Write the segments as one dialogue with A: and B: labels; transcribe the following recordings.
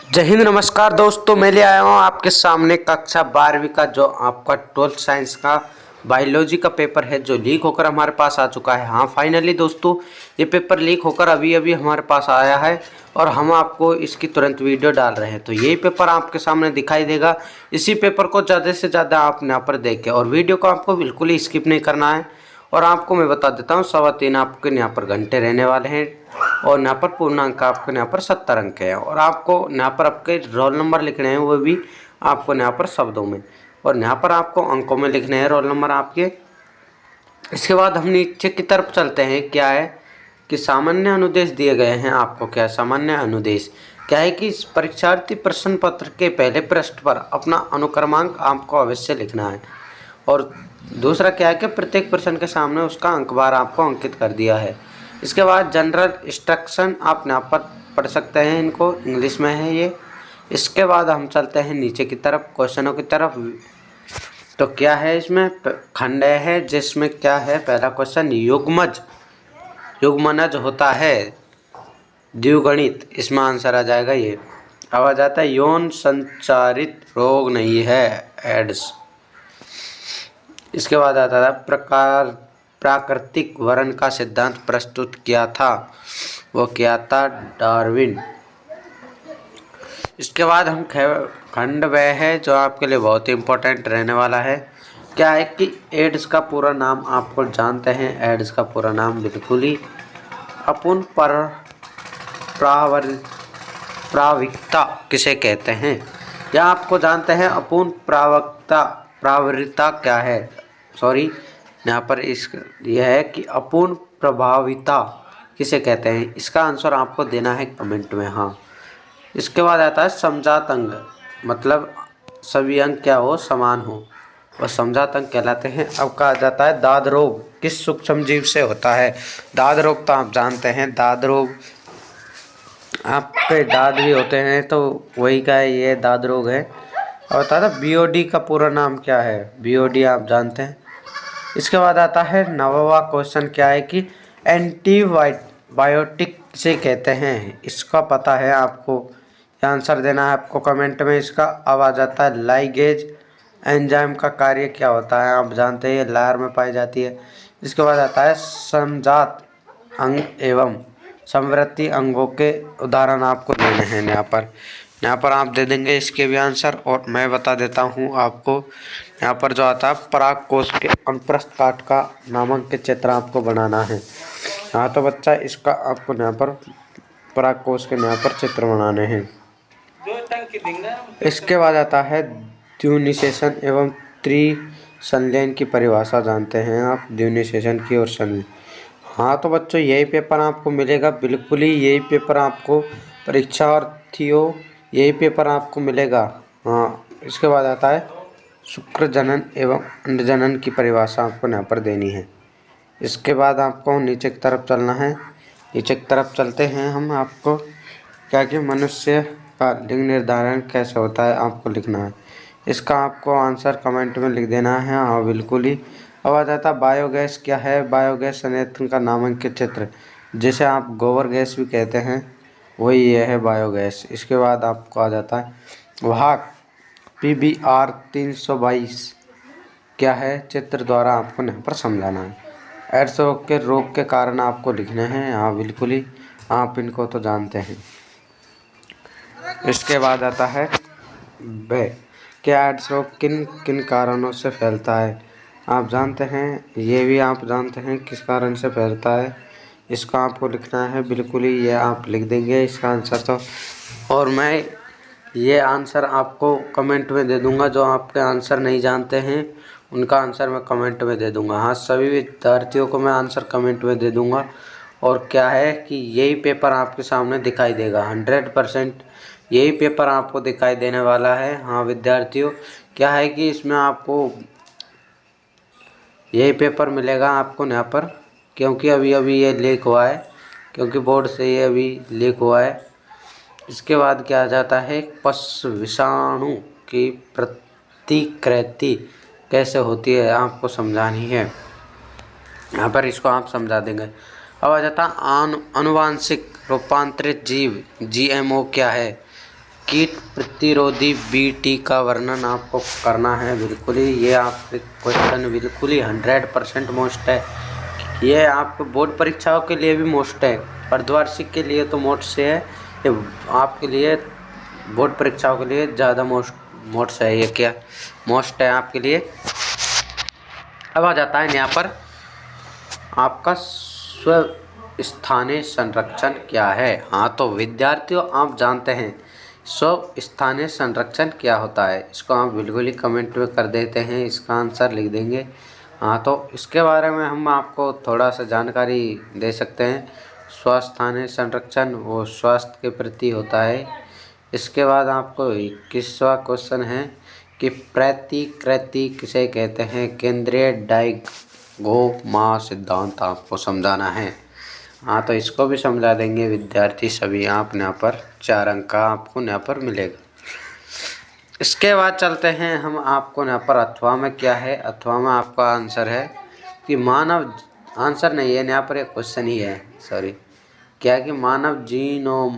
A: जय हिंद। नमस्कार दोस्तों, मैं ले आया हूँ आपके सामने कक्षा 12वीं का जो आपका 12th साइंस का बायोलॉजी का पेपर है जो लीक होकर हमारे पास आ चुका है। हाँ, फाइनली दोस्तों ये पेपर लीक होकर अभी अभी हमारे पास आया है और हम आपको इसकी तुरंत वीडियो डाल रहे हैं। तो यही पेपर आपके सामने दिखाई देगा। इसी पेपर को ज़्यादा से ज़्यादा आप यहाँ पर देखें और वीडियो को आपको बिल्कुल ही स्किप नहीं करना है। और आपको मैं बता देता हूँ 3.25 आपके यहाँ पर घंटे रहने वाले हैं और यहाँ पर पूर्णांक आपके यहाँ पर 70 अंक है। और आपको यहाँ पर आपके रोल नंबर लिखने हैं, वो भी आपको यहाँ पर शब्दों में, और यहाँ पर आपको अंकों में लिखने हैं रोल नंबर आपके। इसके बाद हम नीचे की तरफ चलते हैं। क्या है कि सामान्य अनुदेश दिए गए हैं आपको। क्या सामान्य अनुदेश क्या है कि इस परीक्षार्थी प्रश्न पत्र के पहले पृष्ठ पर अपना अनुक्रमांक आपको अवश्य लिखना है। और दूसरा क्या है कि प्रत्येक प्रश्न के सामने उसका अंकबार आपको अंकित कर दिया है। इसके बाद जनरल इंस्ट्रक्शन आप यहाँ पर पढ़ सकते हैं, इनको इंग्लिश में है ये। इसके बाद हम चलते हैं नीचे की तरफ, क्वेश्चनों की तरफ। तो क्या है इसमें खंड है जिसमें क्या है, पहला क्वेश्चन युग्मज युग्मनज होता है द्विगुणित, इसमें आंसर आ जाएगा ये। अब आ जाता है यौन संचारित रोग नहीं है एड्स। इसके बाद आता था प्राकृतिक वर्ण का सिद्धांत प्रस्तुत किया था, वो किया था डार्विन। इसके बाद हम खंड वह है जो आपके लिए बहुत ही इम्पोर्टेंट रहने वाला है। क्या है कि एड्स का पूरा नाम आपको जानते हैं। एड्स का पूरा नाम बिल्कुल ही अपूर्ण प्राविकता किसे कहते हैं, या आपको जानते हैं अपूर्ण प्रावरिता क्या है। सॉरी, यहाँ पर इस यह है कि अपूर्ण प्रभाविता किसे कहते हैं। इसका आंसर आपको देना है कमेंट में। हाँ, इसके बाद आता है समजात अंग, मतलब सभी अंग क्या हो, समान हो, वह समजात अंग कहलाते हैं। अब कहा जाता है दाद रोग किस सूक्ष्म जीव से होता है। दाद रोग तो आप जानते हैं, दाद रोग आपके दाद भी होते हैं तो वही का है, ये दाद रोग है। और बता दो बीओडी का पूरा नाम क्या है। बीओडी आप जानते हैं। इसके बाद आता है 9वां क्वेश्चन, क्या है कि एंटीबायोटिक से कहते हैं। इसका पता है आपको, आंसर देना है आपको कमेंट में इसका। अब आ जाता है लाइगेज एंजाइम का कार्य क्या होता है। आप जानते हैं लार में पाई जाती है। इसके बाद आता है समजात अंग एवं समवर्ती अंगों के उदाहरण आपको देने हैं। यहाँ पर आप दे देंगे इसके भी आंसर। और मैं बता देता हूँ आपको, यहाँ पर जो आता है पराग कोश के अनुप्रस्थ काट का नामांकित चित्र आपको बनाना है। हाँ तो बच्चा इसका आपको यहाँ पर पराग कोश के यहाँ पर चित्र बनाने हैं। इसके बाद आता है द्विनिषेचन एवं त्रिसंलयन की परिभाषा जानते हैं आप, द्विनिषेचन की और संलयन। हाँ तो बच्चों यही पेपर आपको मिलेगा, बिल्कुल ही यही पेपर आपको परीक्षार्थियों यही पेपर आपको मिलेगा। हाँ, इसके बाद आता है शुक्र जनन एवं अंड जनन की परिभाषा आपको यहाँ पर देनी है। इसके बाद आपको नीचे की तरफ चलना है। नीचे की तरफ चलते हैं हम, आपको क्या कि मनुष्य का लिंग निर्धारण कैसे होता है आपको लिखना है। इसका आपको आंसर कमेंट में लिख देना है। हाँ बिल्कुल ही। अब आ जाता है बायोगैस क्या है। बायोगैस संयंत्र का नामांकित चित्र, जिसे आप गोबर गैस भी कहते हैं, वही ये है बायोगैस। इसके बाद आपको आ जाता है वाहक PBR 322 क्या है, चित्र द्वारा आपको यहाँ पर समझाना है। एड्स रोग के कारण आपको लिखने हैं। हाँ बिल्कुल ही, आप इनको तो जानते हैं। इसके बाद आता है क्या एड्स रोग किन किन कारणों से फैलता है। आप जानते हैं, ये भी आप जानते हैं किस कारण से फैलता है। इसका आपको लिखना है बिल्कुल ही, ये आप लिख देंगे इसका आंसर तो। और मैं ये आंसर आपको कमेंट में दे दूंगा, जो आपके आंसर नहीं जानते हैं उनका आंसर मैं कमेंट में दे दूंगा। हाँ, सभी विद्यार्थियों को मैं आंसर कमेंट में दे दूंगा। और क्या है कि यही पेपर आपके सामने दिखाई देगा, 100% यही पेपर आपको दिखाई देने वाला है। हाँ विद्यार्थियों, क्या है कि इसमें आपको यही पेपर मिलेगा आपको यहाँ पर, क्योंकि अभी अभी ये लीक हुआ है, क्योंकि बोर्ड से ये अभी लीक हुआ है। इसके बाद क्या आ जाता है पशु विषाणु की प्रतिकृति कैसे होती है आपको समझानी है। यहाँ पर इसको आप समझा देंगे। अब आ जाता है आनुवांशिक रूपांतरित जीव GMO क्या है। कीट प्रतिरोधी बीटी का वर्णन आपको करना है। बिल्कुल ही ये आपके क्वेश्चन बिल्कुल ही 100% मोस्ट है। ये आपको बोर्ड परीक्षाओं के लिए भी मोस्ट है, अर्धवार्षिक के लिए तो मोस्ट से है, ये आपके लिए बोर्ड परीक्षाओं के लिए ज़्यादा मोस्ट है। ये क्या मोस्ट है आपके लिए। अब आ जाता है यहाँ पर आपका स्व स्थानीय संरक्षण क्या है। हाँ तो विद्यार्थियों, आप जानते हैं स्व स्थानीय संरक्षण क्या होता है। इसको आप बिल्कुल ही कमेंट में कर देते हैं, इसका आंसर लिख देंगे। हाँ तो इसके बारे में हम आपको थोड़ा सा जानकारी दे सकते हैं। स्व स्थानीय संरक्षण वो स्वास्थ्य के प्रति होता है। इसके बाद आपको 21वां क्वेश्चन है कि प्रतिकृति किसे कहते हैं। केंद्रीय डायगोमा सिद्धांत आपको समझाना है। हाँ तो इसको भी समझा देंगे विद्यार्थी सभी। आप यहाँ पर 4 अंक का आपको यहाँ पर मिलेगा। इसके बाद चलते हैं हम आपको यहाँ पर अथवा में क्या है। अथवा में आपका आंसर है कि मानव, आंसर नहीं है यहाँ पर, एक क्वेश्चन ही है, सॉरी, क्या कि मानव जीनोम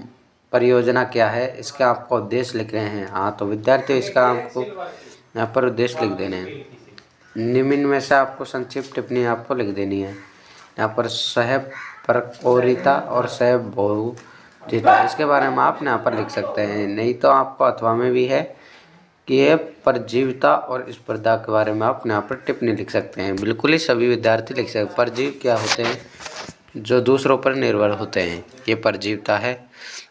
A: परियोजना क्या है। इसके आपको उद्देश्य लिख रहे हैं। हाँ तो विद्यार्थियों, इसका आपको यहाँ पर उद्देश्य लिख देने हैं। निम्न में से आपको संक्षिप्त टिप्पणी आपको लिख देनी है। यहाँ पर सह प्रकोरिता और सह बहुजिता, इसके बारे में आप यहाँ पर लिख सकते हैं। नहीं तो आपको अथवा में भी है कि ये परजीविता और स्पर्धा के बारे में आप यहाँ पर टिप्पणी लिख सकते हैं। बिल्कुल ही सभी विद्यार्थी लिख सकते हैं। परजीव क्या होते हैं, जो दूसरों पर निर्भर होते हैं, ये परजीविता है।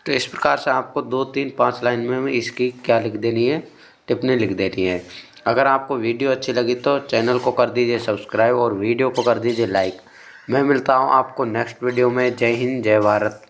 A: तो इस प्रकार से आपको 2, 3, 5 लाइन में इसकी क्या लिख देनी है, टिप्पणी लिख देनी है। अगर आपको वीडियो अच्छी लगी तो चैनल को कर दीजिए सब्सक्राइब और वीडियो को कर दीजिए लाइक। मैं मिलता हूँ आपको नेक्स्ट वीडियो में। जय हिंद, जय भारत।